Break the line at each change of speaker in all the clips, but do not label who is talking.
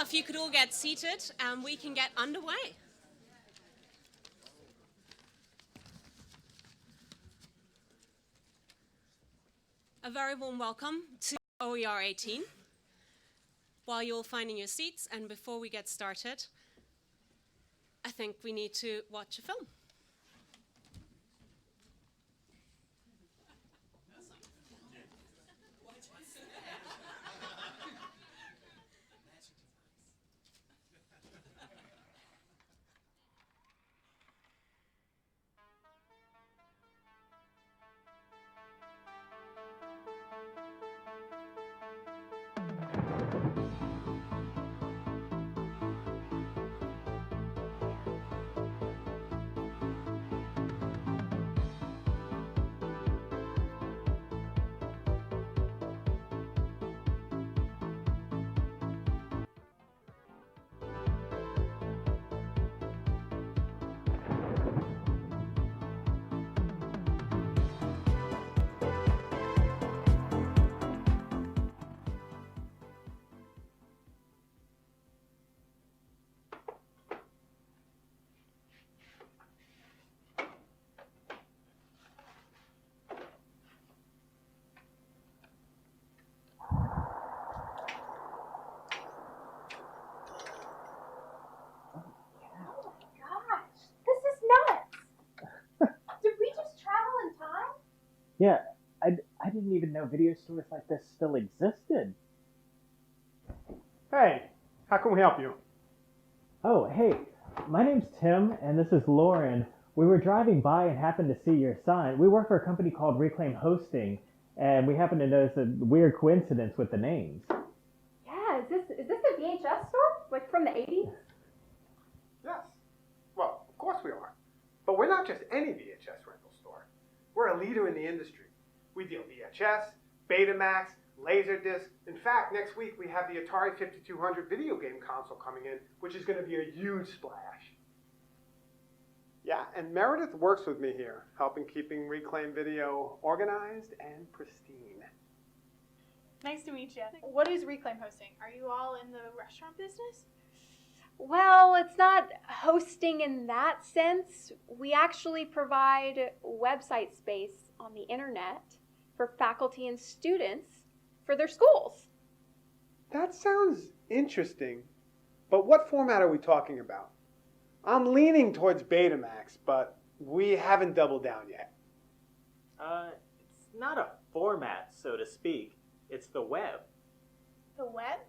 if you could all get seated, we can get underway. A very warm welcome to OER 18. While you're all finding your seats, and before we get started, I think we need to watch a film.
Yeah, I didn't even know video stores like this still existed.
Hey, how can we help you?
Oh, hey, my name's Tim, and this is Lauren. We were driving by and happened to see your sign. We work for a company called Reclaim Hosting, and we happened to notice a weird coincidence with the names.
Yeah, is this a VHS store? Like from the 80s?
Yes. Well, of course we are. But we're not just any VHS rental store. We're a leader in the industry. We deal VHS, Betamax, Laserdisc. In fact, next week we have the Atari 5200 video game console coming in, which is going to be a huge splash. Yeah, and Meredith works with me here, helping keeping Reclaim Video organized and pristine.
Nice to meet you. What is Reclaim Hosting? Are you all in the restaurant business?
Well, it's not hosting in that sense. We actually provide website space on the internet for faculty and students for their schools.
That sounds interesting, but what format are we talking about? I'm leaning towards Betamax, but we haven't doubled down yet.
It's not a format, so to speak. It's the web.
The web?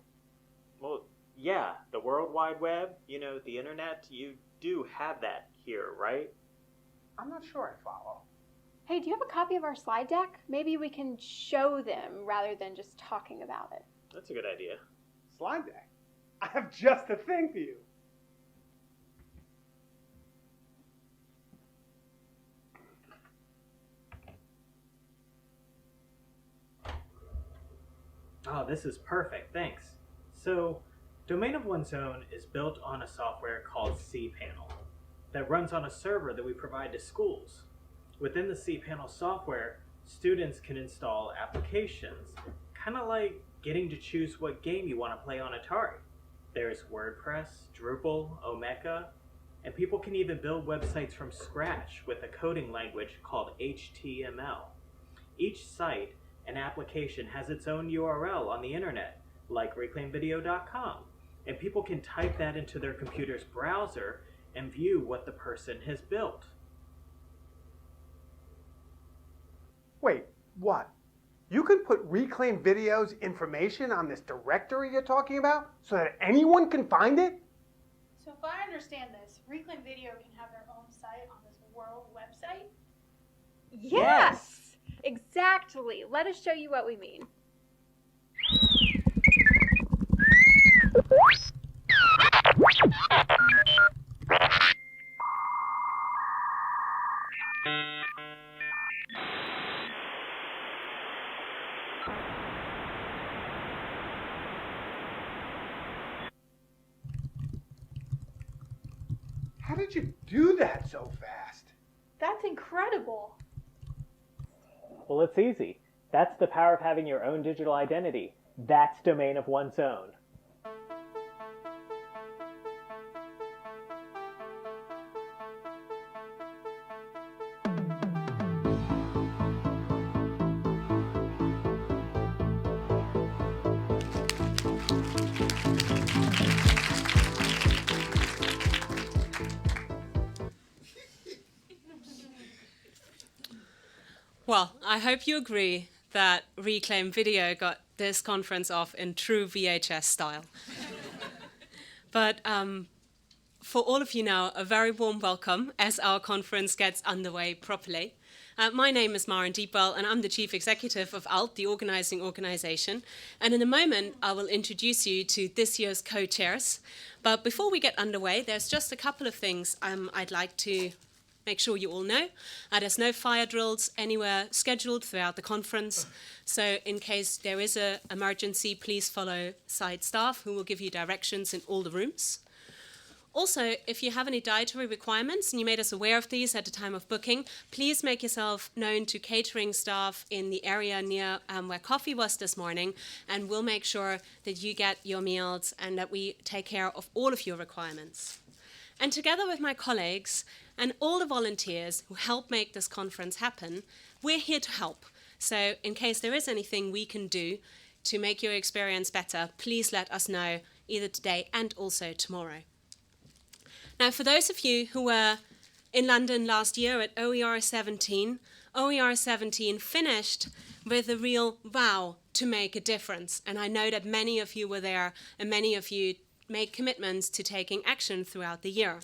Well, yeah, the World Wide Web, you know, the internet, you do have that here, right?
I'm not sure I follow.
Hey, do you have a copy of our slide deck? Maybe we can show them rather than just talking about it.
That's a good idea.
Slide deck? I have just the thing for you.
Oh, this is perfect, thanks. So, Domain of One's Own is built on a software called cPanel that runs on a server that we provide to schools. Within the cPanel software, students can install applications, kind of like getting to choose what game you want to play on Atari. There's WordPress, Drupal, Omeka, and people can even build websites from scratch with a coding language called HTML. Each site and application has its own URL on the internet, like reclaimvideo.com, and people can type that into their computer's browser and view what the person has built.
Wait, what? You can put Reclaim Video's information on this directory you're talking about so that anyone can find it?
So if I understand this, Reclaim Video can have their own site on this world website?
Yes! Exactly. Let us show you what we mean.
How did you do that so fast?
That's incredible.
Well, it's easy. That's the power of having your own digital identity. That's Domain of One's Own.
Well, I hope you agree that Reclaim Video got this conference off in true VHS style. But for all of you now, a very warm welcome as our conference gets underway properly. My name is Maren Deepwell, and I'm the Chief Executive of ALT, the organizing organization. And in a moment, I will introduce you to this year's co-chairs. But before we get underway, there's just a couple of things I'd like to make sure you all know. There's no fire drills anywhere scheduled throughout the conference. So in case there is an emergency, please follow site staff who will give you directions in all the rooms. Also, if you have any dietary requirements, and you made us aware of these at the time of booking, please make yourself known to catering staff in the area near where coffee was this morning, and we'll make sure that you get your meals and that we take care of all of your requirements. And together with my colleagues and all the volunteers who help make this conference happen, we're here to help. So in case there is anything we can do to make your experience better, please let us know either today and also tomorrow. Now, for those of you who were in London last year at OER 17, OER 17 finished with a real vow to make a difference. And I know that many of you were there and many of you made commitments to taking action throughout the year.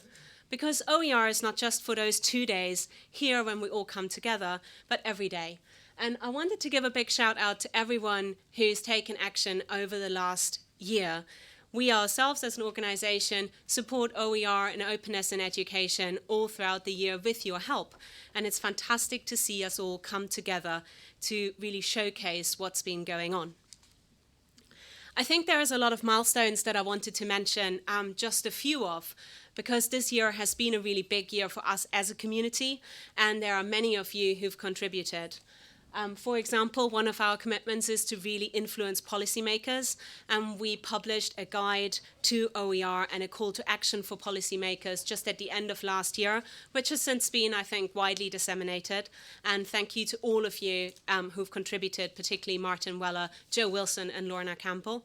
Because OER is not just for those 2 days here when we all come together, but every day. And I wanted to give a big shout out to everyone who's taken action over the last year. We ourselves as an organization support OER and openness in education all throughout the year with your help. And it's fantastic to see us all come together to really showcase what's been going on. I think there is a lot of milestones that I wanted to mention, just a few of, because this year has been a really big year for us as a community, and there are many of you who've contributed. For example, one of our commitments is to really influence policymakers, and we published a guide to OER and a call to action for policymakers just at the end of last year, which has since been, I think, widely disseminated. And thank you to all of you who've contributed, particularly Martin Weller, Joe Wilson, and Lorna Campbell.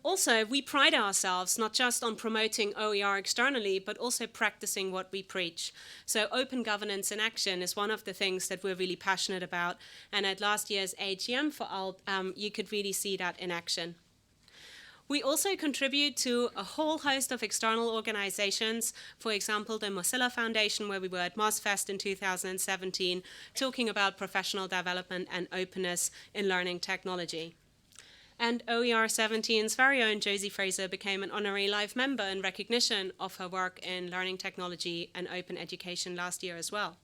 Also, we pride ourselves not just on promoting OER externally, but also practicing what we preach. So open governance in action is one of the things that we're really passionate about. And at last year's AGM for ALT, you could really see that in action. We also contribute to a whole host of external organizations, for example, the Mozilla Foundation, where we were at MozFest in 2017, talking about professional development and openness in learning technology. And OER 17's very own Josie Fraser became an honorary life member in recognition of her work in learning technology and open education last year as well.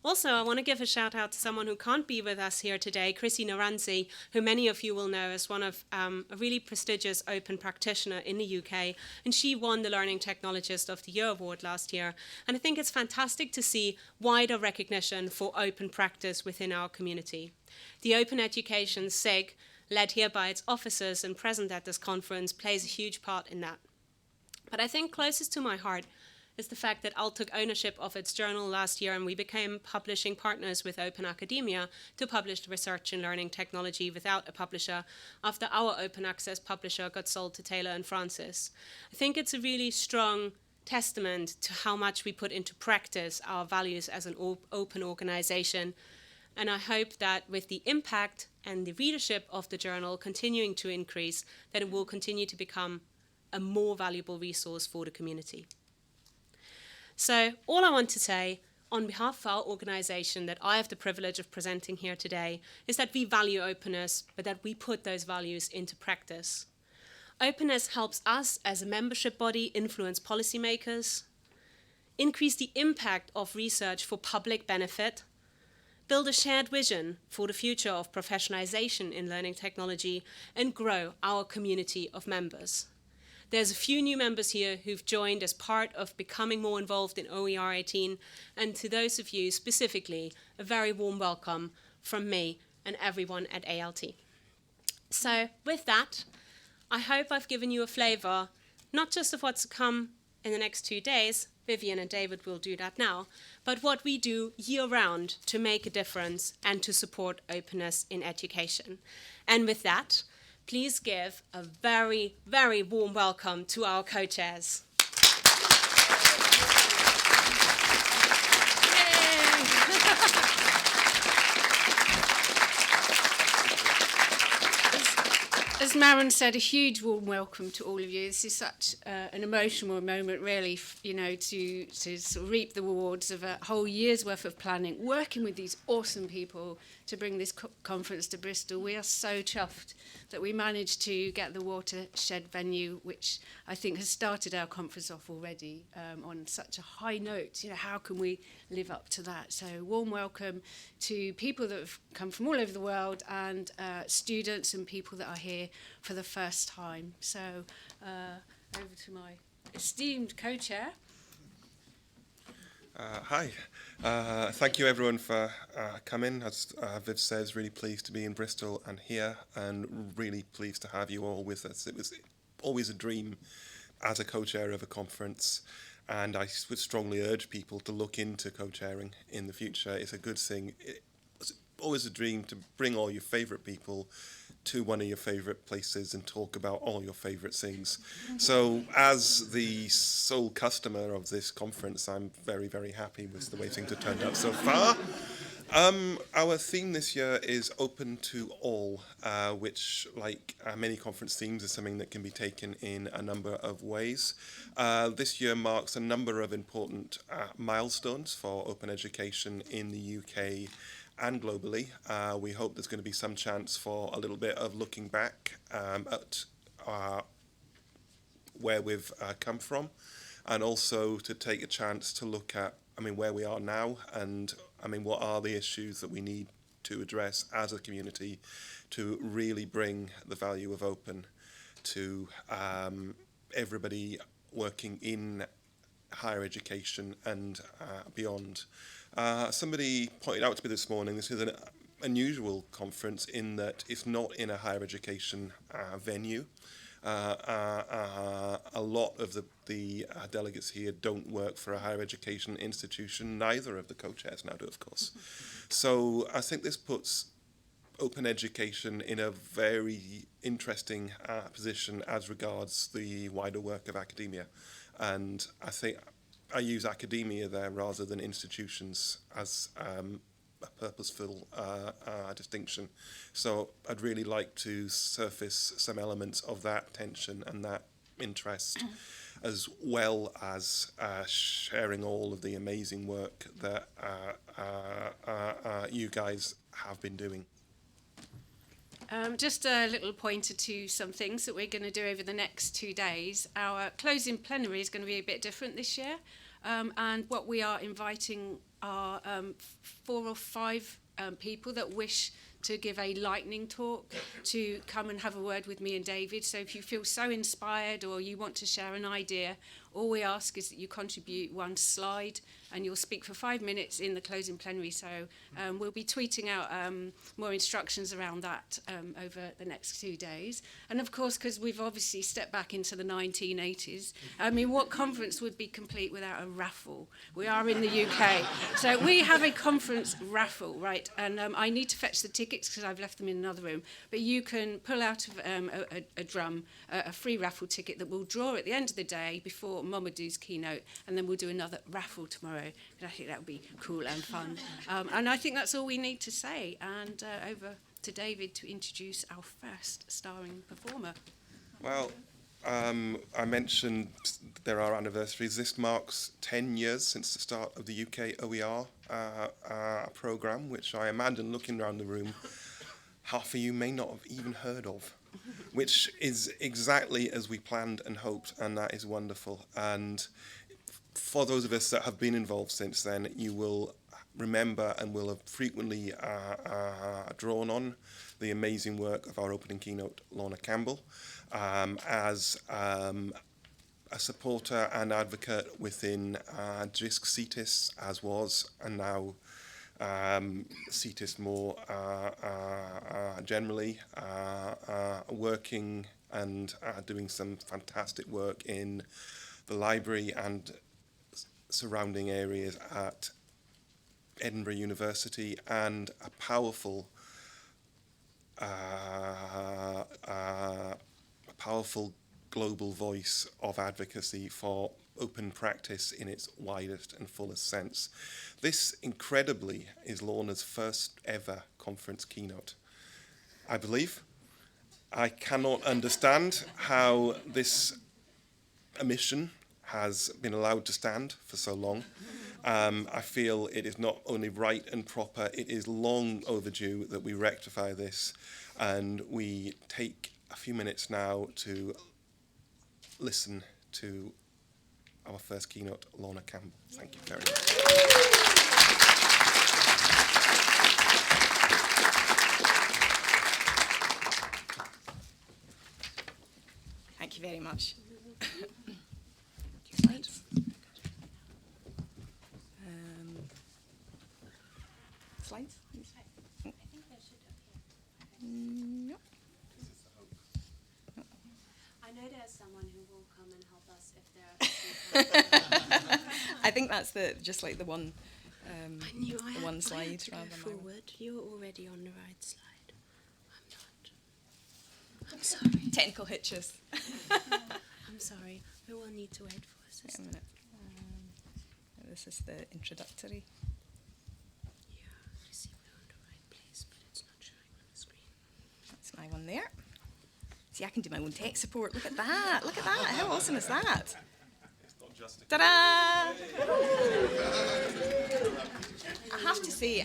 Also, I want to give a shout out to someone who can't be with us here today, Chrissy Naranzi, who many of you will know as one of a really prestigious open practitioner in the UK, and she won the Learning Technologist of the Year award last year. And I think it's fantastic to see wider recognition for open practice within our community. The Open Education SIG, led here by its officers and present at this conference, plays a huge part in that. But I think closest to my heart is the fact that ALT took ownership of its journal last year, and we became publishing partners with Open Academia to publish research in learning technology without a publisher after our open access publisher got sold to Taylor and Francis. I think it's a really strong testament to how much we put into practice our values as an open organization. And I hope that with the impact and the readership of the journal continuing to increase, that it will continue to become a more valuable resource for the community. So all I want to say on behalf of our organization that I have the privilege of presenting here today is that we value openness, but that we put those values into practice. Openness helps us as a membership body influence policymakers, increase the impact of research for public benefit, build a shared vision for the future of professionalization in learning technology, and grow our community of members. There's a few new members here who've joined as part of becoming more involved in OER 18, and to those of you specifically, a very warm welcome from me and everyone at ALT. So with that, I hope I've given you a flavor, not just of what's to come in the next 2 days, Vivian and David will do that now, but what we do year-round to make a difference and to support openness in education. And with that, please give a very, very warm welcome to our co-chairs.
As Maren said, a huge warm welcome to all of you. This is such an emotional moment, really, to sort of reap the rewards of a whole year's worth of planning, working with these awesome people to bring this conference to Bristol. We are so chuffed that we managed to get the Watershed venue, which I think has started our conference off already on such a high note. How can we live up to that? So warm welcome to people that have come from all over the world and students and people that are here for the first time. So over to my esteemed co-chair.
Hi. Thank you everyone for coming. As Viv says, really pleased to be in Bristol and here, and really pleased to have you all with us. It was always a dream as a co-chair of a conference, and I would strongly urge people to look into co-chairing in the future. It's a good thing. It's always a dream to bring all your favourite people to one of your favourite places and talk about all your favourite things. So as the sole customer of this conference, I'm very, very happy with the way things have turned out so far. Our theme this year is open to all, which, like many conference themes, is something that can be taken in a number of ways. This year marks a number of important milestones for open education in the UK and globally. We hope there's going to be some chance for a little bit of looking back at where we've come from, and also to take a chance to look at, where we are now, and what are the issues that we need to address as a community to really bring the value of open to everybody working in higher education and beyond. Somebody pointed out to me this morning, this is an unusual conference in that it's not in a higher education venue. A lot of the delegates here don't work for a higher education institution. Neither of the co-chairs now do, of course. So I think this puts open education in a very interesting position as regards the wider work of academia. And I think I use academia there rather than institutions as a purposeful distinction. So I'd really like to surface some elements of that tension and that interest, as well as sharing all of the amazing work that you guys have been doing.
Just a little pointer to some things that we're going to do over the next 2 days. Our closing plenary is going to be a bit different this year, and what we are inviting are 4 or 5 people that wish to give a lightning talk to come and have a word with me and David. So if you feel so inspired or you want to share an idea, all we ask is that you contribute 1 slide and you'll speak for 5 minutes in the closing plenary. So we'll be tweeting out more instructions around that over the next 2 days. And of course, because we've obviously stepped back into the 1980s, what conference would be complete without a raffle? We are in the UK. So we have a conference raffle, right? And I need to fetch the tickets because I've left them in another room. But you can pull out of a drum a free raffle ticket that we'll draw at the end of the day before Mamadou's keynote, and then we'll do another raffle tomorrow. And I think that would be cool and fun. And I think that's all we need to say. And over to David to introduce our first starring performer.
Well, I mentioned there are anniversaries. This marks 10 years since the start of the UK OER programme, which I imagine, looking around the room, half of you may not have even heard of, which is exactly as we planned and hoped, and that is wonderful. And for those of us that have been involved since then, you will remember and will have frequently drawn on the amazing work of our opening keynote, Lorna Campbell, as a supporter and advocate within JISC CETIS, as was, and now CETIS more generally, working and doing some fantastic work in the library and surrounding areas at Edinburgh University, and a powerful global voice of advocacy for open practice in its widest and fullest sense. This, incredibly, is Lorna's first ever conference keynote, I believe. I cannot understand how this omission has been allowed to stand for so long. I feel it is not only right and proper, it is long overdue that we rectify this, and we take a few minutes now to listen to our first keynote, Lorna Campbell. Thank you very much.
Thank you very much. Slides? No.
I know there's someone who will come and help us if they're.
I think that's just like the one.
I knew I
the
had,
one slide
I had to go
rather than my one.
forward. You're already on the right slide. I'm not. I'm sorry.
Technical hitches.
I'm sorry. We will need to wait for us.
Wait a minute. This is the introductory.
Yeah, I see we're on the right place, but it's not showing on the screen.
That's my one there. See, I can do my own tech support. Look at that. Look at that. How awesome is that? Ta-da! I have to say,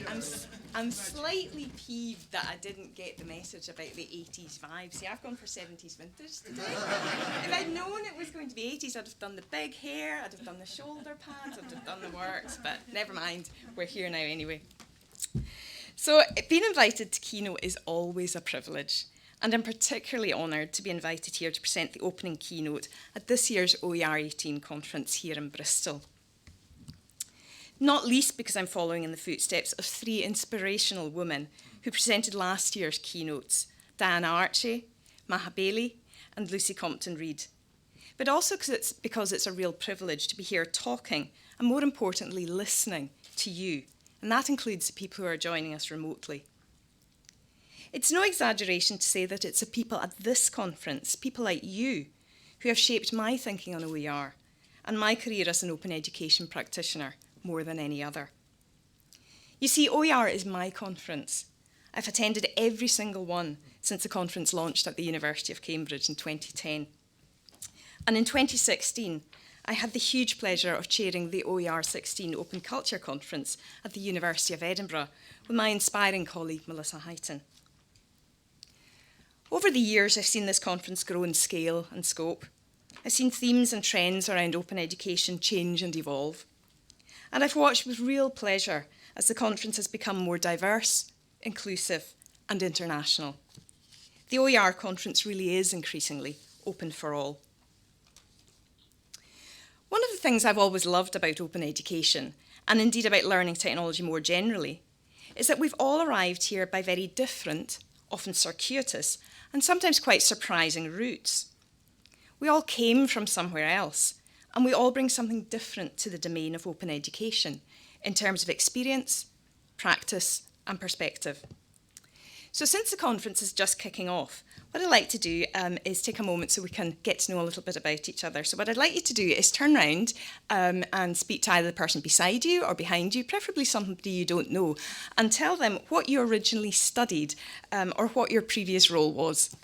I'm slightly peeved that I didn't get the message about the 80s vibe. See, I've gone for 70s vintage today. If I'd known it was going to be 80s, I'd have done the big hair, I'd have done the shoulder pads, I'd have done the works, but never mind. We're here now anyway. So, being invited to Keynote is always a privilege. And I'm particularly honoured to be invited here to present the opening keynote at this year's OER 18 conference here in Bristol. Not least because I'm following in the footsteps of three inspirational women who presented last year's keynotes, Diana Archie, Maha Bailey, and Lucy Compton-Reid. But also because it's a real privilege to be here talking, and more importantly, listening to you. And that includes the people who are joining us remotely. It's no exaggeration to say that it's the people at this conference, people like you, who have shaped my thinking on OER and my career as an open education practitioner more than any other. You see, OER is my conference. I've attended every single one since the conference launched at the University of Cambridge in 2010. And in 2016, I had the huge pleasure of chairing the OER 16 Open Culture Conference at the University of Edinburgh with my inspiring colleague, Melissa Highton. Over the years, I've seen this conference grow in scale and scope. I've seen themes and trends around open education change and evolve. And I've watched with real pleasure as the conference has become more diverse, inclusive, and international. The OER conference really is increasingly open for all. One of the things I've always loved about open education, and indeed about learning technology more generally, is that we've all arrived here by very different, often circuitous, and sometimes quite surprising routes. We all came from somewhere else, and we all bring something different to the domain of open education in terms of experience, practice, and perspective. So since the conference is just kicking off, what I'd like to do is take a moment so we can get to know a little bit about each other. So what I'd like you to do is turn round and speak to either the person beside you or behind you, preferably somebody you don't know, and tell them what you originally studied or what your previous role was.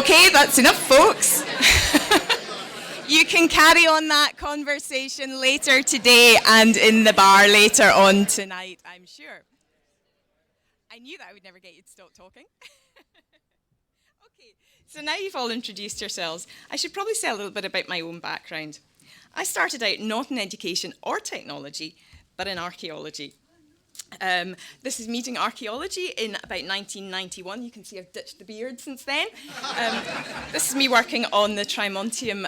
Okay, that's enough, folks. You can carry on that conversation later today and in the bar later on tonight, I'm sure. I knew that I would never get you to stop talking. Okay, so now you've all introduced yourselves, I should probably say a little bit about my own background. I started out not in education or technology, but in archaeology. This is meeting archaeology in about 1991. You can see I've ditched the beard since then. This is me working on the Trimontium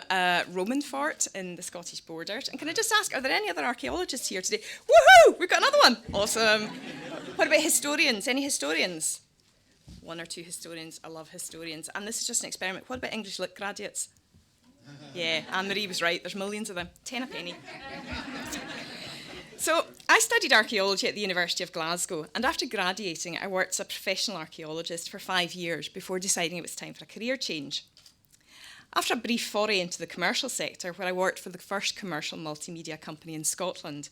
Roman fort in the Scottish borders. And can I just ask, are there any other archaeologists here today? Woohoo! We've got another one. Awesome. What about historians? Any historians? One or two historians. I love historians. And this is just an experiment. What about English Lit graduates? Yeah, Anne-Marie was right. There's millions of them. 10 a penny. So I studied archaeology at the University of Glasgow, and after graduating, I worked as a professional archaeologist for 5 years before deciding it was time for a career change. After a brief foray into the commercial sector, where I worked for the first commercial multimedia company in Scotland,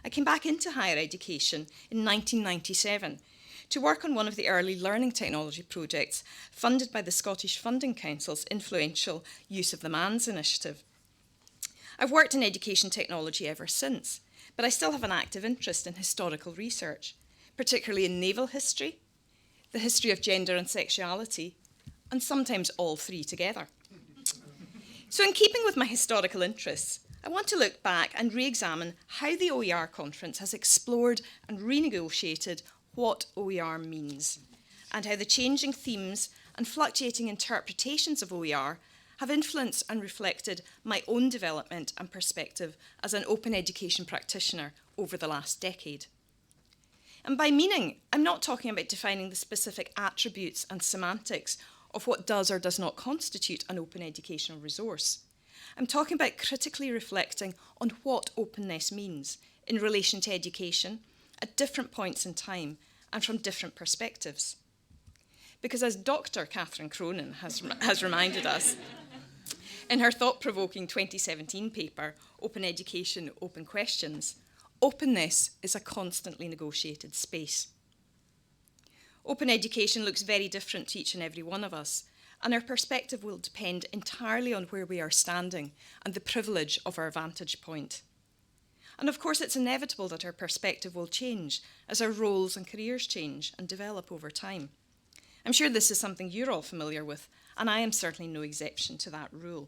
I came back into higher education in 1997 to work on one of the early learning technology projects funded by the Scottish Funding Council's influential Use of the Man's initiative. I've worked in education technology ever since, but I still have an active interest in historical research, particularly in naval history, the history of gender and sexuality, and sometimes all three together. So in keeping with my historical interests, I want to look back and re-examine how the OER conference has explored and renegotiated what OER means, and how the changing themes and fluctuating interpretations of OER have influenced and reflected my own development and perspective as an open education practitioner over the last decade. And by meaning, I'm not talking about defining the specific attributes and semantics of what does or does not constitute an open educational resource. I'm talking about critically reflecting on what openness means in relation to education at different points in time and from different perspectives. Because as Dr. Catherine Cronin has reminded us, in her thought-provoking 2017 paper, Open Education, Open Questions, openness is a constantly negotiated space. Open education looks very different to each and every one of us, and our perspective will depend entirely on where we are standing and the privilege of our vantage point. And of course, it's inevitable that our perspective will change as our roles and careers change and develop over time. I'm sure this is something you're all familiar with, and I am certainly no exception to that rule.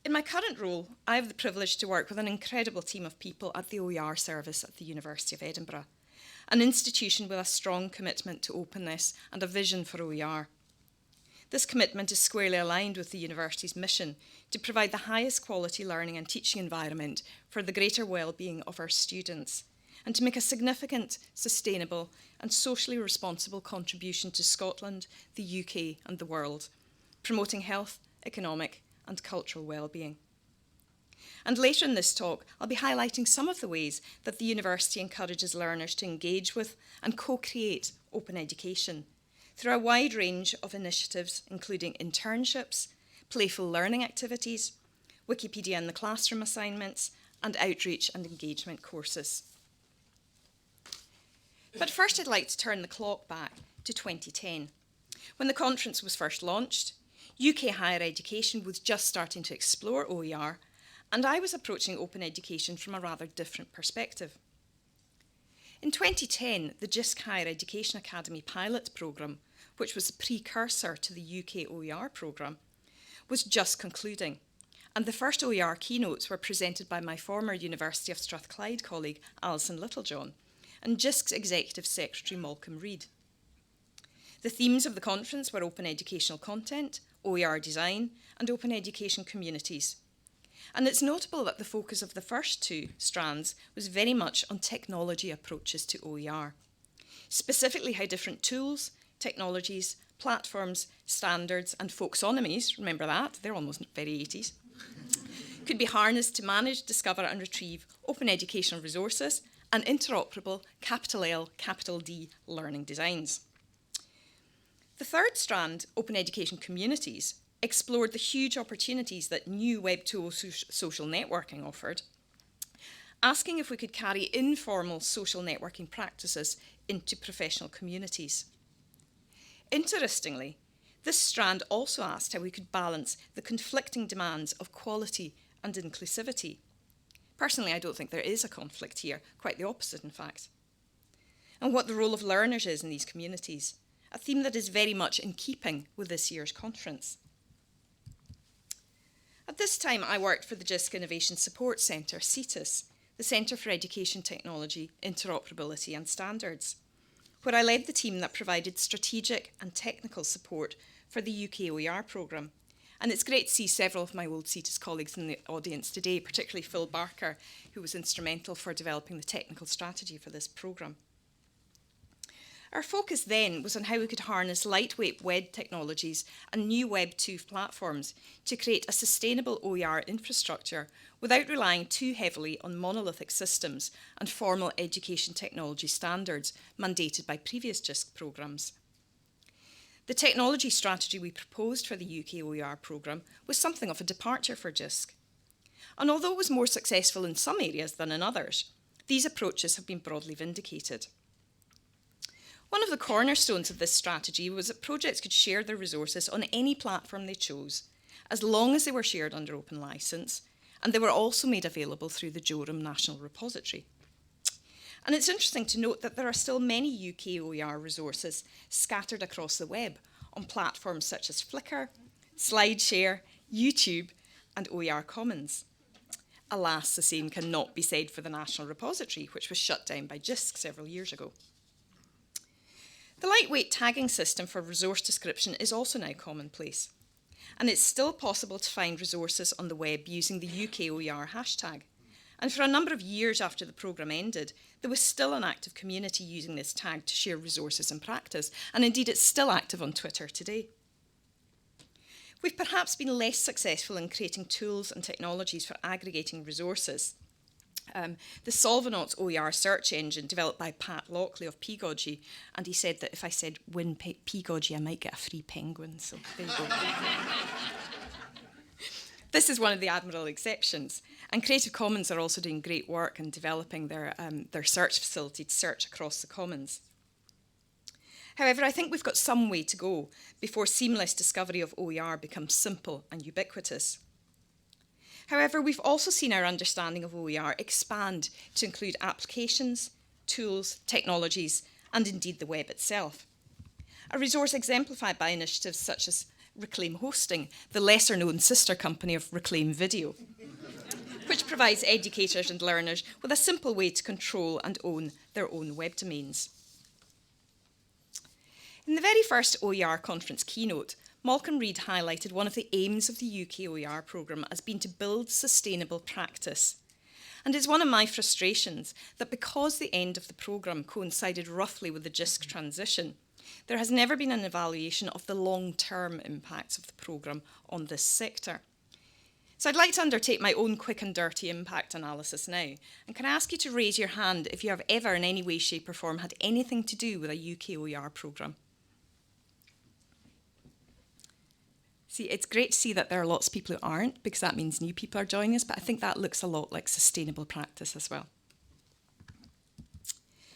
In my current role, I have the privilege to work with an incredible team of people at the OER service at the University of Edinburgh, an institution with a strong commitment to openness and a vision for OER. This commitment is squarely aligned with the university's mission to provide the highest quality learning and teaching environment for the greater well-being of our students, and to make a significant, sustainable and socially responsible contribution to Scotland, the UK and the world, promoting health, economic and cultural well-being. And later in this talk, I'll be highlighting some of the ways that the university encourages learners to engage with and co-create open education through a wide range of initiatives, including internships, playful learning activities, Wikipedia in the classroom assignments, and outreach and engagement courses. But first, I'd like to turn the clock back to 2010, when the conference was first launched, UK higher education was just starting to explore OER, and I was approaching open education from a rather different perspective. In 2010, the JISC Higher Education Academy pilot programme, which was a precursor to the UK OER programme, was just concluding, and the first OER keynotes were presented by my former University of Strathclyde colleague Alison Littlejohn and JISC's Executive Secretary Malcolm Reid. The themes of the conference were open educational content, OER design, and open education communities. And it's notable that the focus of the first two strands was very much on technology approaches to OER, specifically how different tools, technologies, platforms, standards, and folksonomies, remember that, they're almost very 80s, could be harnessed to manage, discover, and retrieve open educational resources and interoperable capital L, capital D learning designs. The third strand, Open Education Communities, explored the huge opportunities that new Web 2.0 social networking offered, asking if we could carry informal social networking practices into professional communities. Interestingly, this strand also asked how we could balance the conflicting demands of quality and inclusivity. Personally, I don't think there is a conflict here, quite the opposite, in fact. And what the role of learners is in these communities, a theme that is very much in keeping with this year's conference. At this time, I worked for the JISC Innovation Support Centre, CETIS, the Centre for Education Technology, Interoperability and Standards, where I led the team that provided strategic and technical support for the UK OER programme. And it's great to see several of my old CETUS colleagues in the audience today, particularly Phil Barker, who was instrumental for developing the technical strategy for this programme. Our focus then was on how we could harness lightweight web technologies and new Web 2 platforms to create a sustainable OER infrastructure without relying too heavily on monolithic systems and formal education technology standards mandated by previous JISC programmes. The technology strategy we proposed for the UK OER programme was something of a departure for JISC. And although it was more successful in some areas than in others, these approaches have been broadly vindicated. One of the cornerstones of this strategy was that projects could share their resources on any platform they chose, as long as they were shared under open licence, and they were also made available through the JORM National Repository. And it's interesting to note that there are still many UK OER resources scattered across the web on platforms such as Flickr, SlideShare, YouTube, and OER Commons. Alas, the same cannot be said for the National Repository, which was shut down by JISC several years ago. The lightweight tagging system for resource description is also now commonplace, and it's still possible to find resources on the web using the UK OER hashtag. And for a number of years after the programme ended, there was still an active community using this tag to share resources and practice, and indeed it's still active on Twitter today. We've perhaps been less successful in creating tools and technologies for aggregating resources. The Solvenauts OER search engine developed by Pat Lockley of Peagogy, and he said that if I said win Peagogy, I might get a free penguin, so there you go. This is one of the admirable exceptions, and Creative Commons are also doing great work in developing their search facility to search across the commons. However, I think we've got some way to go before seamless discovery of OER becomes simple and ubiquitous. However, we've also seen our understanding of OER expand to include applications, tools, technologies, and indeed the web itself. A resource exemplified by initiatives such as Reclaim Hosting, the lesser-known sister company of Reclaim Video, which provides educators and learners with a simple way to control and own their own web domains. In the very first OER conference keynote, Malcolm Reid highlighted one of the aims of the UK OER programme as being to build sustainable practice. And it's one of my frustrations that because the end of the programme coincided roughly with the JISC transition, there has never been an evaluation of the long-term impacts of the programme on this sector. So I'd like to undertake my own quick and dirty impact analysis now. And can I ask you to raise your hand if you have ever in any way, shape or form had anything to do with a UK OER programme? See, it's great to see that there are lots of people who aren't, because that means new people are joining us, but I think that looks a lot like sustainable practice as well.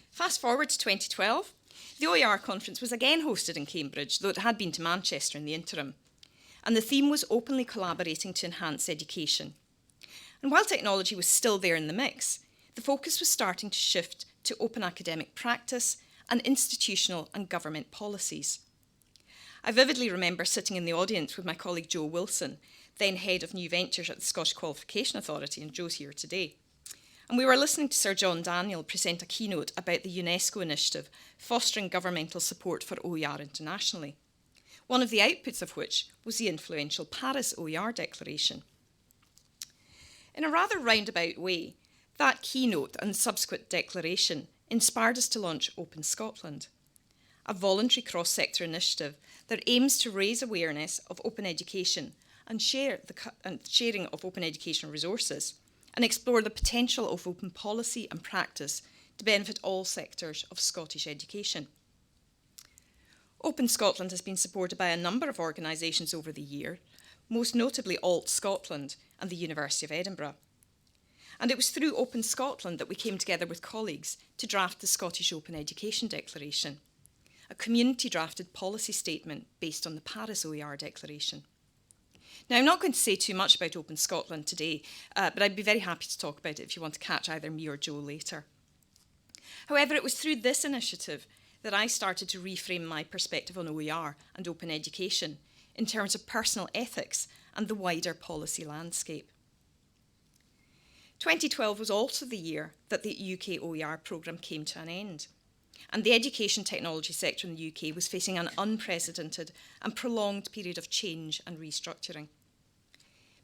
Fast forward to 2012, the OER conference was again hosted in Cambridge, though it had been to Manchester in the interim. And the theme was openly collaborating to enhance education. And while technology was still there in the mix, the focus was starting to shift to open academic practice and institutional and government policies. I vividly remember sitting in the audience with my colleague Jo Wilson, then head of new ventures at the Scottish Qualification Authority, and Jo's here today. And we were listening to Sir John Daniel present a keynote about the UNESCO initiative fostering governmental support for OER internationally, one of the outputs of which was the influential Paris OER Declaration. In a rather roundabout way, that keynote and subsequent declaration inspired us to launch Open Scotland, a voluntary cross-sector initiative that aims to raise awareness of open education and sharing of open education resources, and explore the potential of open policy and practice to benefit all sectors of Scottish education. Open Scotland has been supported by a number of organisations over the year, most notably Alt Scotland and the University of Edinburgh. And it was through Open Scotland that we came together with colleagues to draft the Scottish Open Education Declaration, a community-drafted policy statement based on the Paris OER Declaration. Now, I'm not going to say too much about Open Scotland today, but I'd be very happy to talk about it if you want to catch either me or Jo later. However, it was through this initiative that I started to reframe my perspective on OER and open education in terms of personal ethics and the wider policy landscape. 2012 was also the year that the UK OER programme came to an end, and the education technology sector in the UK was facing an unprecedented and prolonged period of change and restructuring.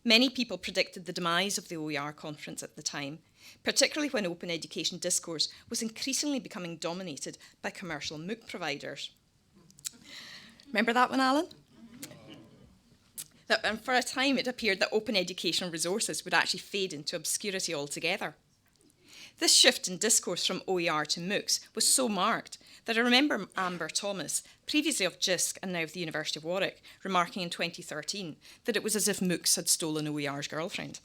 Many people predicted the demise of the OER conference at the time, particularly when open education discourse was increasingly becoming dominated by commercial MOOC providers. Remember that one, Alan? And for a time it appeared that open educational resources would actually fade into obscurity altogether. This shift in discourse from OER to MOOCs was so marked that I remember Amber Thomas, previously of JISC and now of the University of Warwick, remarking in 2013 that it was as if MOOCs had stolen OER's girlfriend.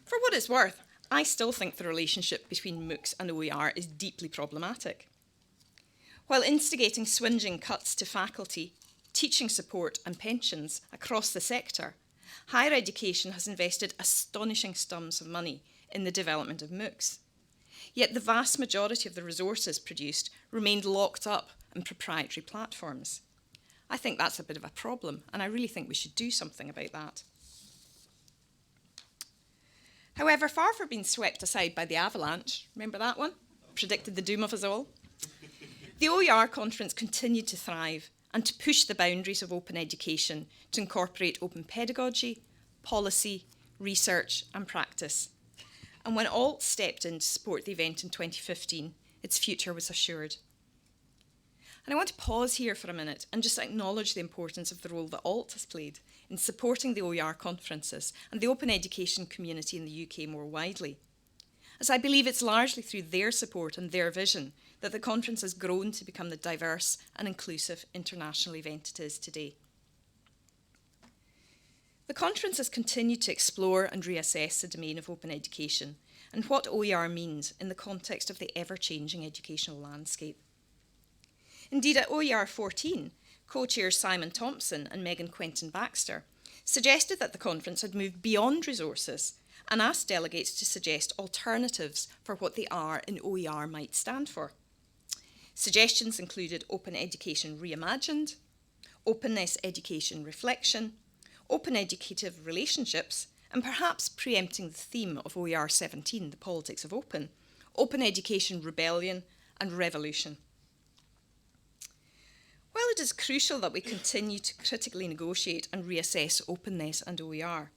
For what it's worth, I still think the relationship between MOOCs and OER is deeply problematic. While instigating swinging cuts to faculty, teaching support and pensions across the sector, higher education has invested astonishing sums of money in the development of MOOCs. Yet the vast majority of the resources produced remained locked up in proprietary platforms. I think that's a bit of a problem, and I really think we should do something about that. However, far from being swept aside by the avalanche, remember that one? Predicted the doom of us all? The OER conference continued to thrive and to push the boundaries of open education to incorporate open pedagogy, policy, research and practice. And when ALT stepped in to support the event in 2015, its future was assured. And I want to pause here for a minute and just acknowledge the importance of the role that ALT has played in supporting the OER conferences and the open education community in the UK more widely, as I believe it's largely through their support and their vision that the conference has grown to become the diverse and inclusive international event it is today. The conference has continued to explore and reassess the domain of open education and what OER means in the context of the ever-changing educational landscape. Indeed, at OER 14, co-chairs Simon Thompson and Megan Quentin-Baxter suggested that the conference had moved beyond resources and asked delegates to suggest alternatives for what the R in OER might stand for. Suggestions included open education reimagined, openness education reflection, open educative relationships, and perhaps preempting the theme of OER 17, the politics of open education rebellion and revolution. While it is crucial that we continue to critically negotiate and reassess openness and OER,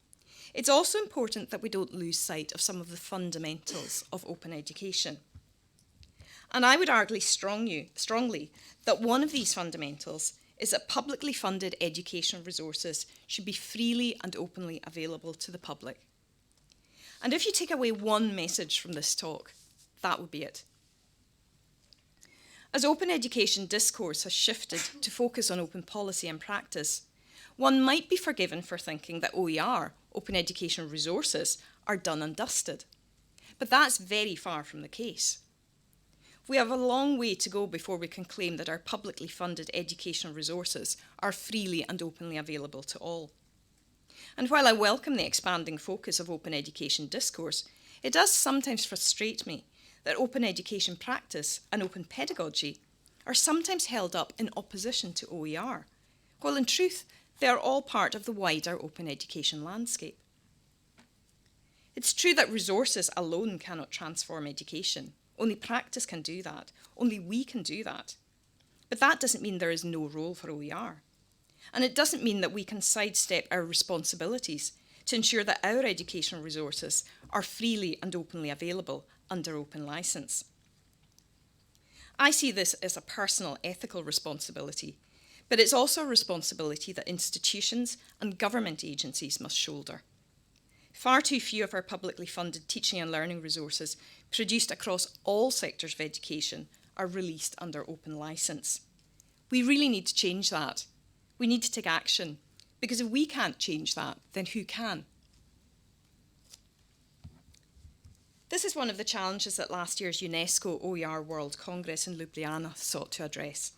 it's also important that we don't lose sight of some of the fundamentals of open education. And I would argue strongly that one of these fundamentals is that publicly funded educational resources should be freely and openly available to the public. And if you take away one message from this talk, that would be it. As open education discourse has shifted to focus on open policy and practice, one might be forgiven for thinking that OER, open educational resources, are done and dusted. But that's very far from the case. We have a long way to go before we can claim that our publicly funded educational resources are freely and openly available to all. And while I welcome the expanding focus of open education discourse, it does sometimes frustrate me that open education practice and open pedagogy are sometimes held up in opposition to OER, while in truth they are all part of the wider open education landscape. It's true that resources alone cannot transform education. Only practice can do that. Only we can do that. But that doesn't mean there is no role for OER. And it doesn't mean that we can sidestep our responsibilities to ensure that our educational resources are freely and openly available under open licence. I see this as a personal ethical responsibility, but it's also a responsibility that institutions and government agencies must shoulder. Far too few of our publicly funded teaching and learning resources produced across all sectors of education are released under open licence. We really need to change that. We need to take action, because if we can't change that, then who can? This is one of the challenges that last year's UNESCO OER World Congress in Ljubljana sought to address.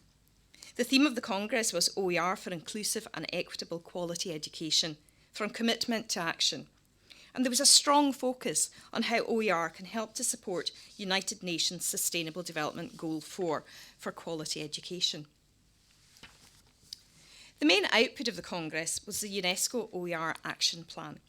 The theme of the Congress was OER for inclusive and equitable quality education, from commitment to action. And there was a strong focus on how OER can help to support United Nations Sustainable Development Goal 4 for quality education. The main output of the Congress was the UNESCO OER Action Plan.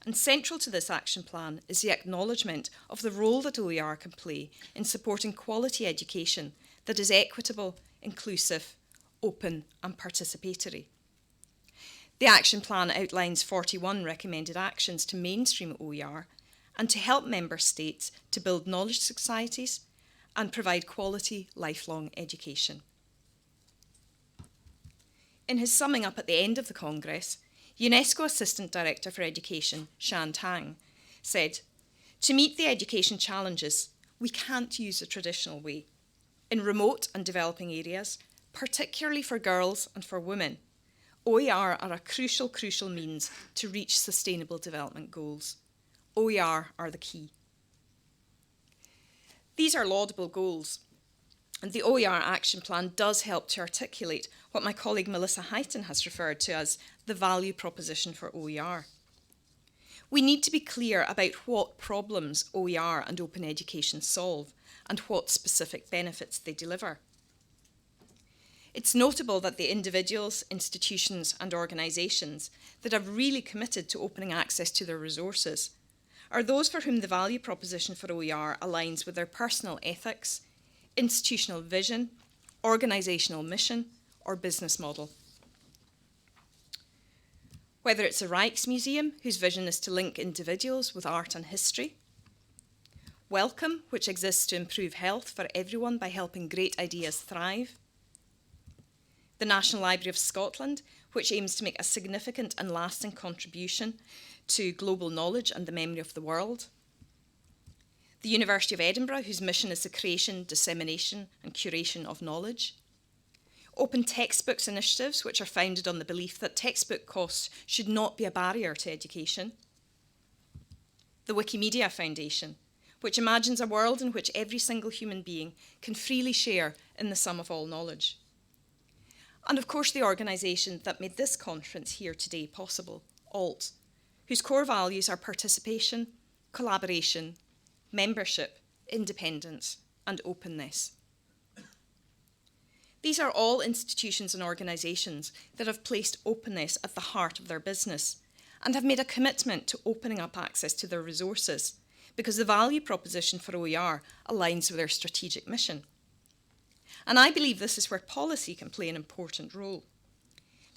And central to this action plan is the acknowledgement of the role that OER can play in supporting quality education that is equitable, inclusive, open and participatory. The action plan outlines 41 recommended actions to mainstream OER and to help member states to build knowledge societies and provide quality lifelong education. In his summing up at the end of the Congress, UNESCO Assistant Director for Education, Shan Tang, said, "To meet the education challenges, we can't use the traditional way. In remote and developing areas, particularly for girls and for women, OER are a crucial means to reach sustainable development goals. OER are the key." These are laudable goals, and the OER action plan does help to articulate what my colleague Melissa Heighton has referred to as the value proposition for OER. We need to be clear about what problems OER and open education solve and what specific benefits they deliver. It's notable that the individuals, institutions and organisations that have really committed to opening access to their resources are those for whom the value proposition for OER aligns with their personal ethics, institutional vision, organisational mission or business model. Whether it's the Rijksmuseum, whose vision is to link individuals with art and history, Welcome, which exists to improve health for everyone by helping great ideas thrive, the National Library of Scotland, which aims to make a significant and lasting contribution to global knowledge and the memory of the world, the University of Edinburgh, whose mission is the creation, dissemination and curation of knowledge, open textbooks initiatives, which are founded on the belief that textbook costs should not be a barrier to education, the Wikimedia Foundation, which imagines a world in which every single human being can freely share in the sum of all knowledge, and of course the organisation that made this conference here today possible, ALT, whose core values are participation, collaboration, membership, independence and openness. These are all institutions and organisations that have placed openness at the heart of their business and have made a commitment to opening up access to their resources because the value proposition for OER aligns with their strategic mission. And I believe this is where policy can play an important role.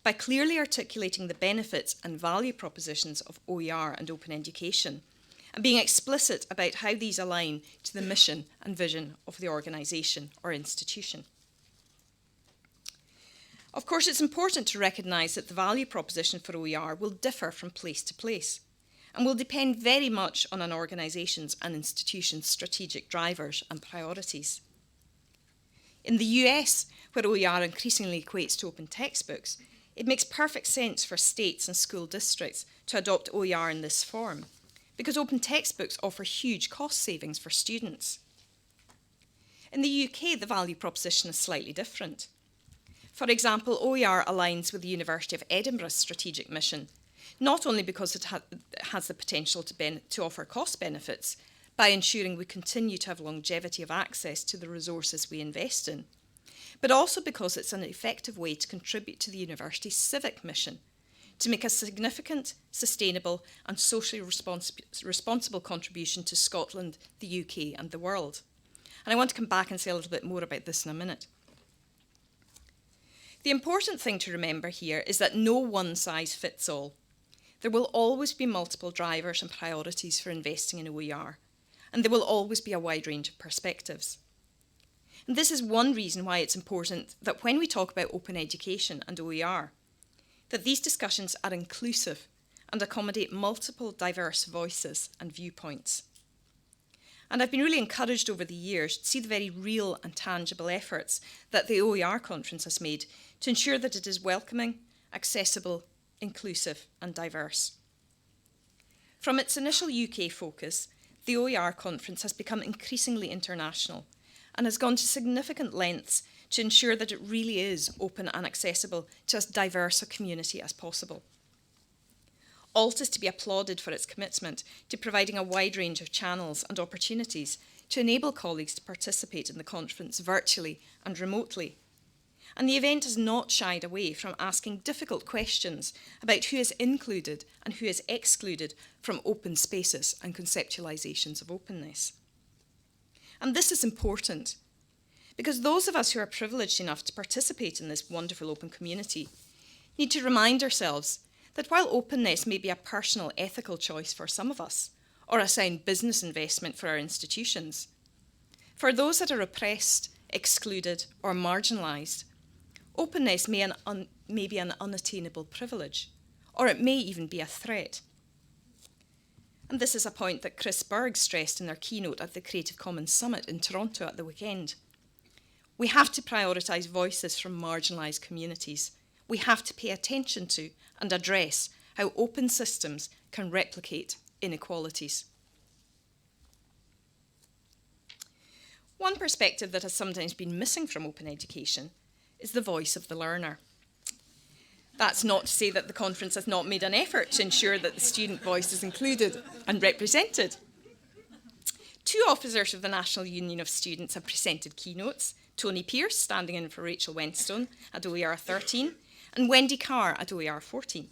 By clearly articulating the benefits and value propositions of OER and open education, and being explicit about how these align to the mission and vision of the organisation or institution. Of course, it's important to recognise that the value proposition for OER will differ from place to place and will depend very much on an organisation's and institution's strategic drivers and priorities. In the US, where OER increasingly equates to open textbooks, it makes perfect sense for states and school districts to adopt OER in this form, because open textbooks offer huge cost savings for students. In the UK, the value proposition is slightly different. For example, OER aligns with the University of Edinburgh's strategic mission, not only because it has the potential to offer cost benefits by ensuring we continue to have longevity of access to the resources we invest in, but also because it's an effective way to contribute to the university's civic mission, to make a significant, sustainable and socially responsible contribution to Scotland, the UK and the world. And I want to come back and say a little bit more about this in a minute. The important thing to remember here is that no one size fits all. There will always be multiple drivers and priorities for investing in OER, and there will always be a wide range of perspectives. And this is one reason why it's important that when we talk about open education and OER, that these discussions are inclusive and accommodate multiple diverse voices and viewpoints. And I've been really encouraged over the years to see the very real and tangible efforts that the OER conference has made to ensure that it is welcoming, accessible, inclusive and diverse. From its initial UK focus, the OER conference has become increasingly international and has gone to significant lengths to ensure that it really is open and accessible to as diverse a community as possible. ALT is to be applauded for its commitment to providing a wide range of channels and opportunities to enable colleagues to participate in the conference virtually and remotely. and the event has not shied away from asking difficult questions about who is included and who is excluded from open spaces and conceptualisations of openness. And this is important because those of us who are privileged enough to participate in this wonderful open community need to remind ourselves that while openness may be a personal ethical choice for some of us, or a sound business investment for our institutions, for those that are oppressed, excluded, or marginalised, openness may be an unattainable privilege, or it may even be a threat. And this is a point that Chris Berg stressed in their keynote at the Creative Commons Summit in Toronto at the weekend. We have to prioritise voices from marginalised communities. We have to pay attention to and address how open systems can replicate inequalities. One perspective that has sometimes been missing from open education is the voice of the learner. That's not to say that the conference has not made an effort to ensure that the student voice is included and represented. 2 officers of the National Union of Students have presented keynotes: Tony Pearce, standing in for Rachel Wenstone at OER 13, and Wendy Carr at OER 14.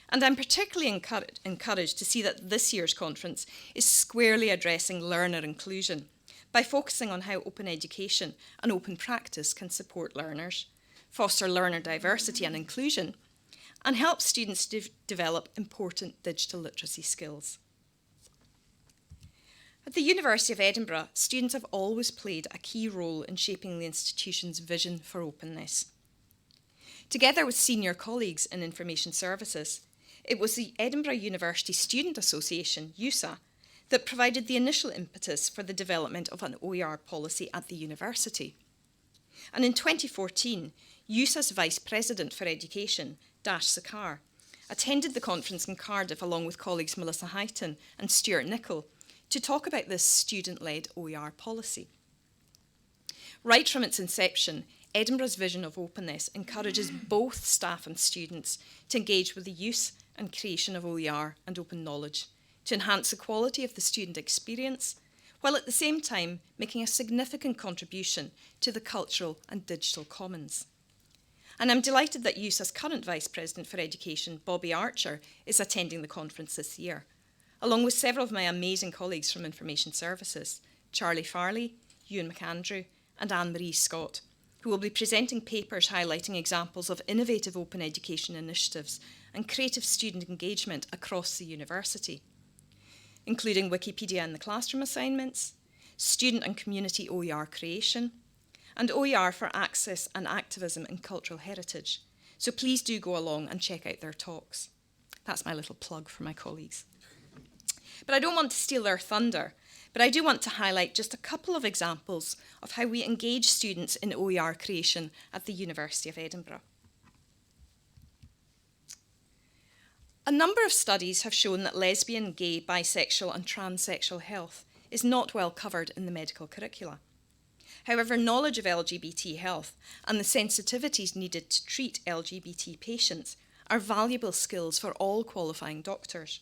And I'm particularly encouraged to see that this year's conference is squarely addressing learner inclusion by focusing on how open education and open practice can support learners, foster learner diversity and inclusion, and help students develop important digital literacy skills. At the University of Edinburgh, students have always played a key role in shaping the institution's vision for openness. Together with senior colleagues in information services, it was the Edinburgh University Student Association, USA, that provided the initial impetus for the development of an OER policy at the university. And in 2014, USA's Vice President for Education, Dash Sakar, attended the conference in Cardiff along with colleagues Melissa Highton and Stuart Nicholl to talk about this student-led OER policy. Right from its inception, Edinburgh's vision of openness encourages both staff and students to engage with the use and creation of OER and open knowledge to enhance the quality of the student experience, while at the same time making a significant contribution to the cultural and digital commons. And I'm delighted that USA's current Vice President for Education, Bobby Archer, is attending the conference this year, along with several of my amazing colleagues from Information Services, Charlie Farley, Ewan McAndrew, and Anne-Marie Scott, who will be presenting papers highlighting examples of innovative open education initiatives and creative student engagement across the university, including Wikipedia in the classroom assignments, student and community OER creation, and OER for access and activism in cultural heritage. So please do go along and check out their talks. That's my little plug for my colleagues. But I don't want to steal their thunder, but I do want to highlight just a couple of examples of how we engage students in OER creation at the University of Edinburgh. A number of studies have shown that lesbian, gay, bisexual and transsexual health is not well covered in the medical curricula. However, knowledge of LGBT health and the sensitivities needed to treat LGBT patients are valuable skills for all qualifying doctors.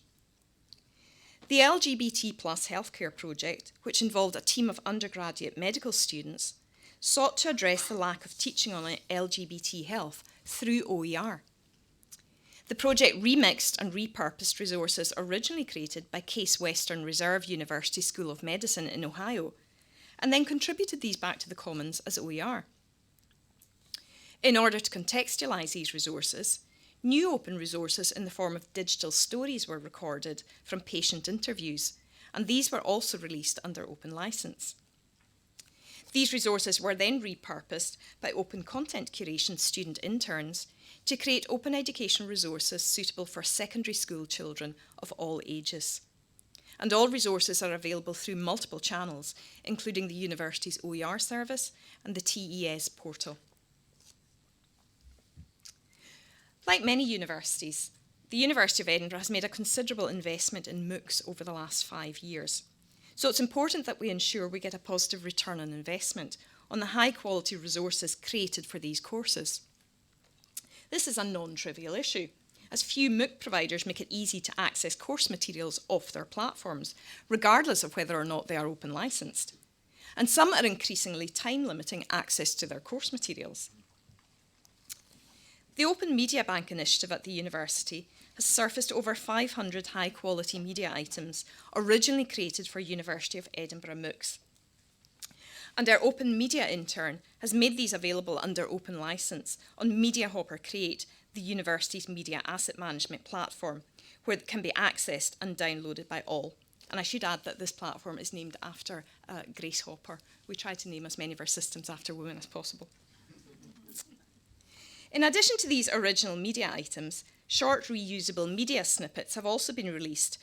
The LGBT Plus Healthcare Project, which involved a team of undergraduate medical students, sought to address the lack of teaching on LGBT health through OER. The project remixed and repurposed resources originally created by Case Western Reserve University School of Medicine in Ohio, and then contributed these back to the Commons as OER. In order to contextualise these resources, new open resources in the form of digital stories were recorded from patient interviews, and these were also released under open licence. These resources were then repurposed by open content curation student interns to create open education resources suitable for secondary school children of all ages. And all resources are available through multiple channels, including the university's OER service and the TES portal. Like many universities, the University of Edinburgh has made a considerable investment in MOOCs over the last 5 years. So it's important that we ensure we get a positive return on investment on the high quality resources created for these courses. This is a non-trivial issue, as few MOOC providers make it easy to access course materials off their platforms, regardless of whether or not they are open licensed. And some are increasingly time limiting access to their course materials. The Open Media Bank initiative at the university has surfaced over 500 high-quality media items originally created for University of Edinburgh MOOCs. And our Open Media intern has made these available under open licence on Media Hopper Create, the university's media asset management platform, where it can be accessed and downloaded by all. And I should add that this platform is named after Grace Hopper. We try to name as many of our systems after women as possible. In addition to these original media items, short reusable media snippets have also been released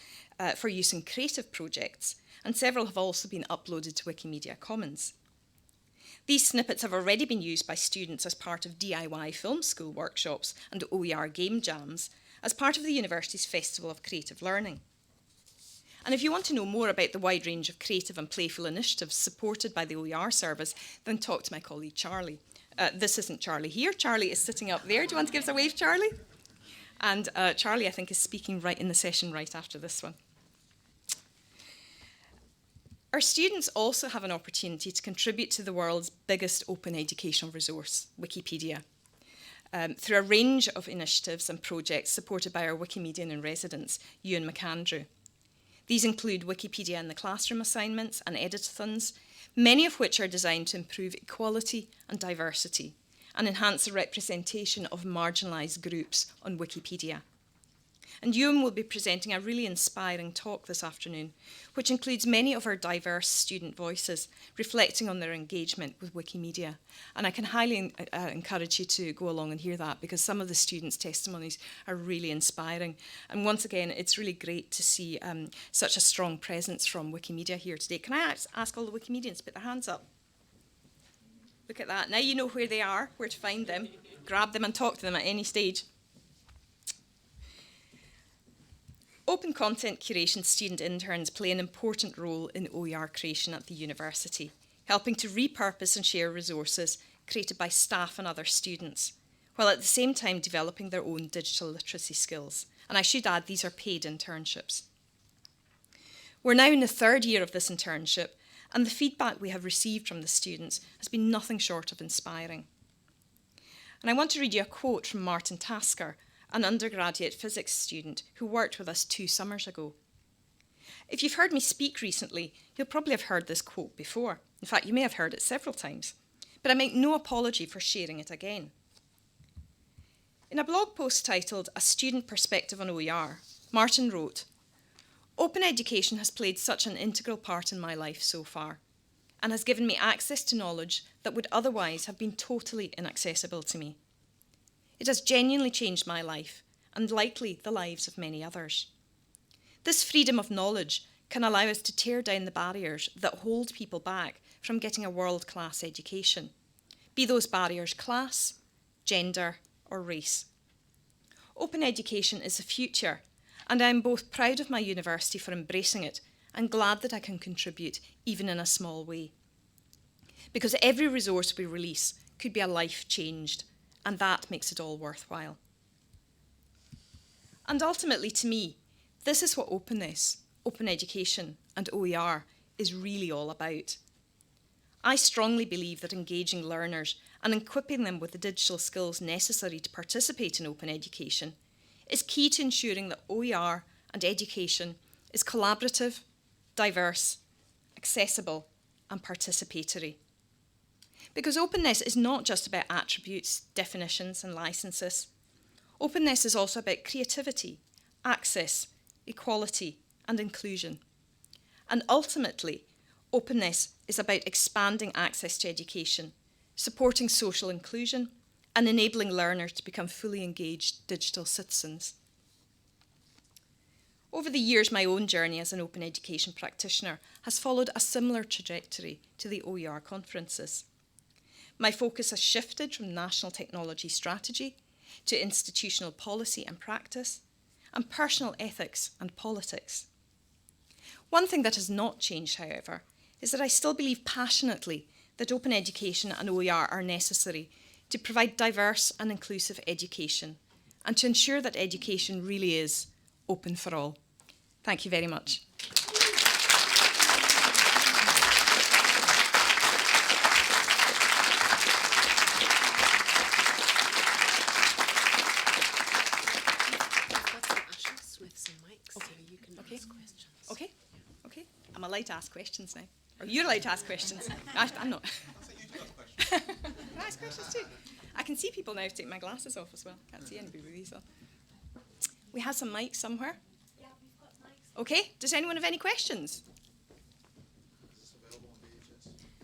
for use in creative projects, and several have also been uploaded to Wikimedia Commons. These snippets have already been used by students as part of DIY film school workshops and OER game jams as part of the university's Festival of Creative Learning. And if you want to know more about the wide range of creative and playful initiatives supported by the OER service, then talk to my colleague Charlie. This isn't Charlie here. Charlie is sitting up there. Do you want to give us a wave, Charlie? And Charlie, I think, is speaking right in the session right after this one. Our students also have an opportunity to contribute to the world's biggest open educational resource, Wikipedia, through a range of initiatives and projects supported by our Wikimedian in residence, Ewan McAndrew. These include Wikipedia in the classroom assignments and editathons, many of which are designed to improve equality and diversity and enhance the representation of marginalised groups on Wikipedia. And Ewan will be presenting a really inspiring talk this afternoon, which includes many of our diverse student voices reflecting on their engagement with Wikimedia. And I can highly encourage you to go along and hear that, because some of the students' testimonies are really inspiring. And once again, it's really great to see such a strong presence from Wikimedia here today. Can I ask all the Wikimedians to put their hands up? Look at that. Now you know where they are, where to find them. Grab them and talk to them at any stage. Open content curation student interns play an important role in OER creation at the university, helping to repurpose and share resources created by staff and other students, while at the same time developing their own digital literacy skills. And I should add, these are paid internships. We're now in the third year of this internship, and the feedback we have received from the students has been nothing short of inspiring. And I want to read you a quote from Martin Tasker, an undergraduate physics student who worked with us 2 summers ago. If you've heard me speak recently, you'll probably have heard this quote before. In fact, you may have heard it several times, but I make no apology for sharing it again. In a blog post titled "A Student Perspective on OER," Martin wrote, "Open education has played such an integral part in my life so far, and has given me access to knowledge that would otherwise have been totally inaccessible to me. It has genuinely changed my life, and likely the lives of many others. This freedom of knowledge can allow us to tear down the barriers that hold people back from getting a world-class education, be those barriers class, gender, or race. Open education is the future, and I am both proud of my university for embracing it and glad that I can contribute, even in a small way. Because every resource we release could be a life changed, and that makes it all worthwhile." And ultimately, to me, this is what openness, open education, and OER is really all about. I strongly believe that engaging learners and equipping them with the digital skills necessary to participate in open education is key to ensuring that OER and education is collaborative, diverse, accessible, and participatory. Because openness is not just about attributes, definitions, and licenses. Openness is also about creativity, access, equality, and inclusion. And ultimately, openness is about expanding access to education, supporting social inclusion, and enabling learners to become fully engaged digital citizens. Over the years, my own journey as an open education practitioner has followed a similar trajectory to the OER conferences. My focus has shifted from national technology strategy to institutional policy and practice, and personal ethics and politics. One thing that has not changed, however, is that I still believe passionately that open education and OER are necessary to provide diverse and inclusive education and to ensure that education really is open for all. Thank you very much. ask questions now. Or you're allowed to ask questions. I'm not. Can I ask questions too? I can see people now take my glasses off as well. Can't see anybody with these on. We have some mics somewhere.
Yeah, we've got mics.
Okay, does anyone have any questions?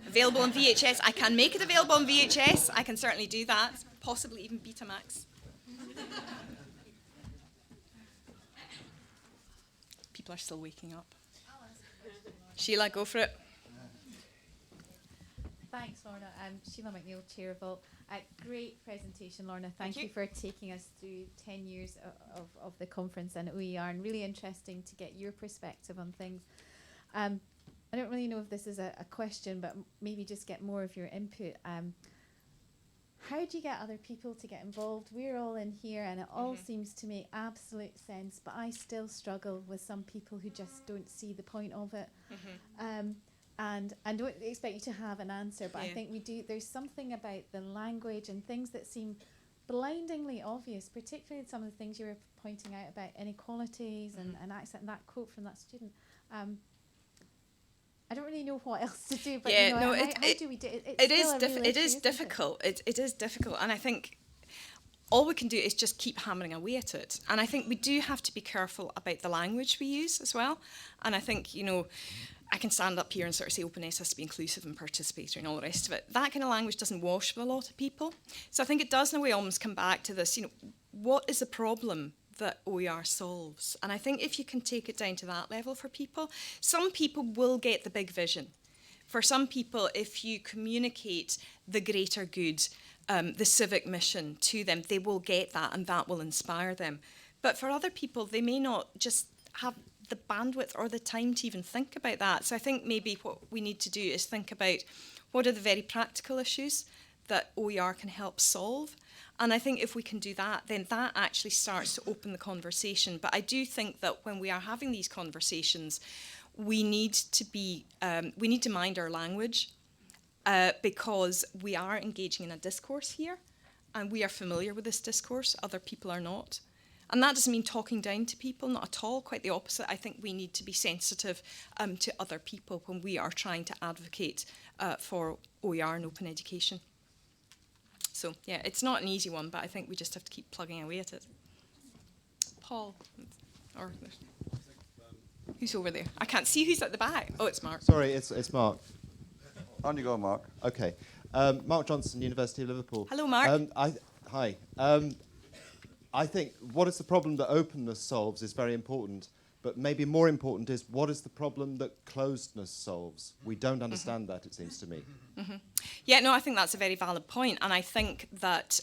Available on VHS. I can make it available on VHS. I can certainly do that. Possibly even Betamax. People are still waking up. Sheila, go for it.
Thanks, Lorna. I'm Sheila McNeil, Chair of Vault. Great presentation, Lorna. Thank you for taking us through 10 years of the conference and OER, and really interesting to get your perspective on things. I don't really know if this is a question, but maybe just get more of your input. How do you get other people to get involved? We're all in here, and it all seems to make absolute sense, but I still struggle with some people who just don't see the point of it. And I don't expect you to have an answer, but I think we do. There's something about the language and things that seem blindingly obvious, particularly some of the things you were pointing out about inequalities and access, and that quote from that student. I don't really know what else to do, but how do we do it?
It is difficult. It is difficult, and I think all we can do is just keep hammering away at it. And I think we do have to be careful about the language we use as well. And I think, I can stand up here and sort of say openness has to be inclusive and participatory and all the rest of it. That kind of language doesn't wash with a lot of people. So I think it does in a way almost come back to this, what is the problem that OER solves? And I think if you can take it down to that level for people, some people will get the big vision. For some people, if you communicate the greater good, the civic mission to them, they will get that and that will inspire them. But for other people, they may not just have the bandwidth or the time to even think about that. So I think maybe what we need to do is think about what are the very practical issues that OER can help solve. And I think if we can do that, then that actually starts to open the conversation. But I do think that when we are having these conversations, we need to mind our language because we are engaging in a discourse here and we are familiar with this discourse, other people are not. And that doesn't mean talking down to people, not at all, quite the opposite. I think we need to be sensitive to other people when we are trying to advocate for OER and open education. So, yeah, it's not an easy one, but I think we just have to keep plugging away at it. Paul, or who's over there? I can't see who's at the back. Oh, it's Mark.
Sorry, it's Mark. On you go, Mark. Okay. Mark Johnson, University of Liverpool.
Hello, Mark.
Hi. I think what is the problem that openness solves is very important, but maybe more important is what is the problem that closedness solves? We don't understand that, it seems to me.
Yeah, no, I think that's a very valid point, and I think that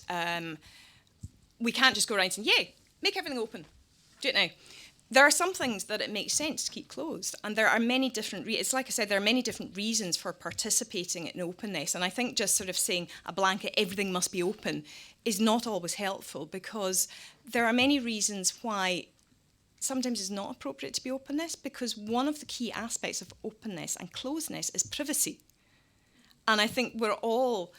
we can't just go around saying, yay, make everything open, do it now. There are some things that it makes sense to keep closed, and there are many different, it's like I said, there are many different reasons for participating in openness, and I think just sort of saying a blanket, everything must be open, is not always helpful, because there are many reasons why sometimes it's not appropriate to be openness, because one of the key aspects of openness and closeness is privacy. And I think we all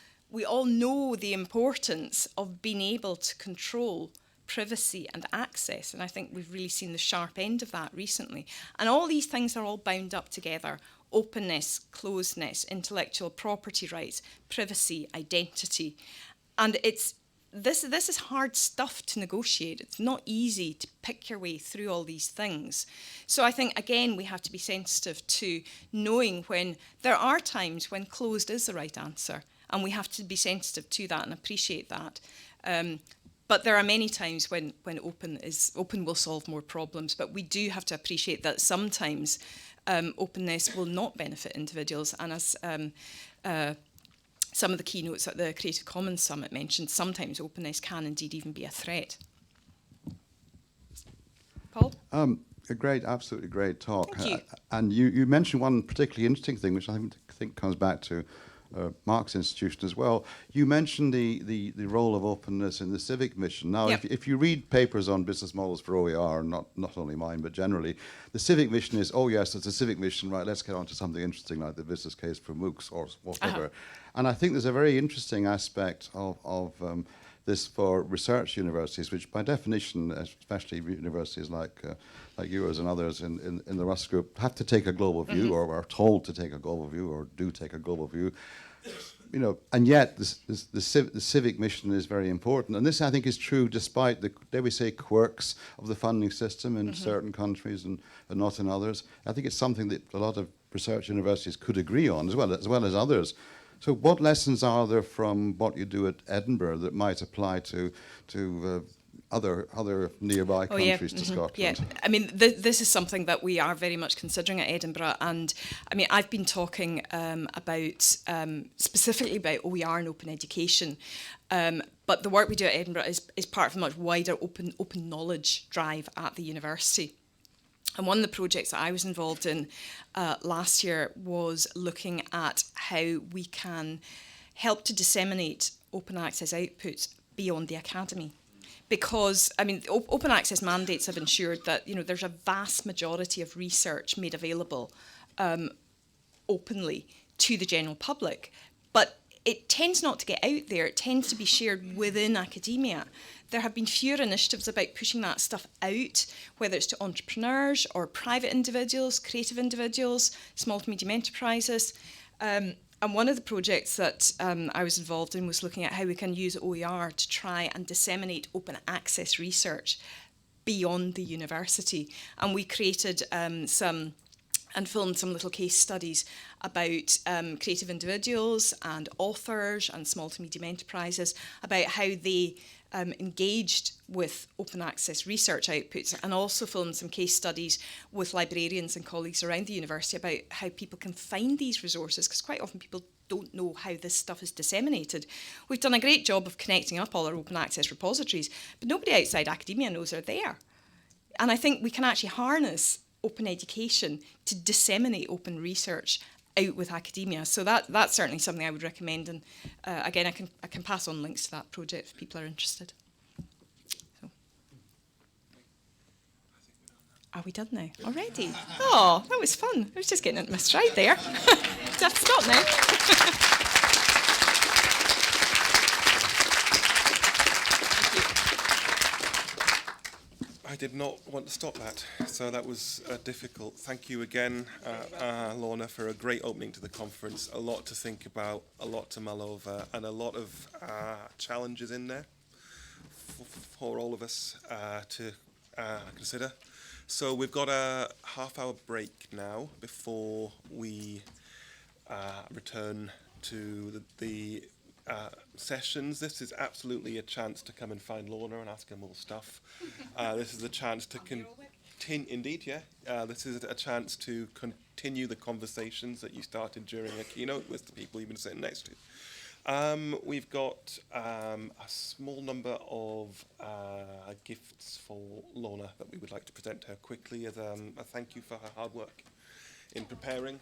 know the importance of being able to control privacy and access, and I think we've really seen the sharp end of that recently. And all these things are all bound up together: openness, closeness, intellectual property rights, privacy, identity. And this is hard stuff to negotiate. It's not easy to pick your way through all these things. So I think, again, we have to be sensitive to knowing when there are times when closed is the right answer, and we have to be sensitive to that and appreciate that. But there are many times when open will solve more problems, but we do have to appreciate that sometimes openness will not benefit individuals, and as some of the keynotes at the Creative Commons Summit mentioned, sometimes openness can indeed even be a threat. Paul?
Absolutely great talk.
Thank you.
And you mentioned one particularly interesting thing, which I think comes back to Mark's institution as well. You mentioned the role of openness in the civic mission. Now, if you read papers on business models for OER, not only mine, but generally, the civic mission is, oh yes, it's a civic mission, right, let's get on to something interesting like the business case for MOOCs or whatever. And I think there's a very interesting aspect of this for research universities, which by definition, especially universities like yours and others in the Rust Group, have to take a global view, or are told to take a global view, or do take a global view. You know, and yet the civic mission is very important. And this, I think, is true despite the, dare we say, quirks of the funding system in certain countries and not in others. I think it's something that a lot of research universities could agree on, as well as others. So what lessons are there from what you do at Edinburgh that might apply to other nearby countries to Scotland?
Yeah, I mean, this is something that we are very much considering at Edinburgh. And I mean, I've been talking about specifically about OER and open education. But the work we do at Edinburgh is part of a much wider open knowledge drive at the university. And one of the projects that I was involved in last year was looking at how we can help to disseminate open access outputs beyond the academy. Because, I mean, open access mandates have ensured that, you know, there's a vast majority of research made available openly to the general public. But it tends not to get out there. It tends to be shared within academia. There have been fewer initiatives about pushing that stuff out, whether it's to entrepreneurs or private individuals, creative individuals, small to medium enterprises. And one of the projects that I was involved in was looking at how we can use OER to try and disseminate open access research beyond the university. And we created and filmed some little case studies about creative individuals and authors and small to medium enterprises, about how they engaged with open access research outputs, and also filmed some case studies with librarians and colleagues around the university about how people can find these resources, because quite often people don't know how this stuff is disseminated. We've done a great job of connecting up all our open access repositories, but nobody outside academia knows they're there. And I think we can actually harness open education to disseminate open research out with academia. So that's certainly something I would recommend. And again, I can pass on links to that project if people are interested. So. Are we done now? Already? Oh, that was fun. I was just getting into my stride there. Do I have to stop now?
I did not want to stop that, so that was difficult. Thank you again, Lorna, for a great opening to the conference. A lot to think about, a lot to mull over, and a lot of challenges in there for all of us to consider. So we've got a half-hour break now before we return to the sessions. This is absolutely a chance to come and find Lorna and ask her more stuff. This is a chance to continue, indeed, yeah. This is a chance to continue the conversations that you started during a keynote with the people you've been sitting next to. We've got a small number of gifts for Lorna that we would like to present to her quickly as a thank you for her hard work in preparing.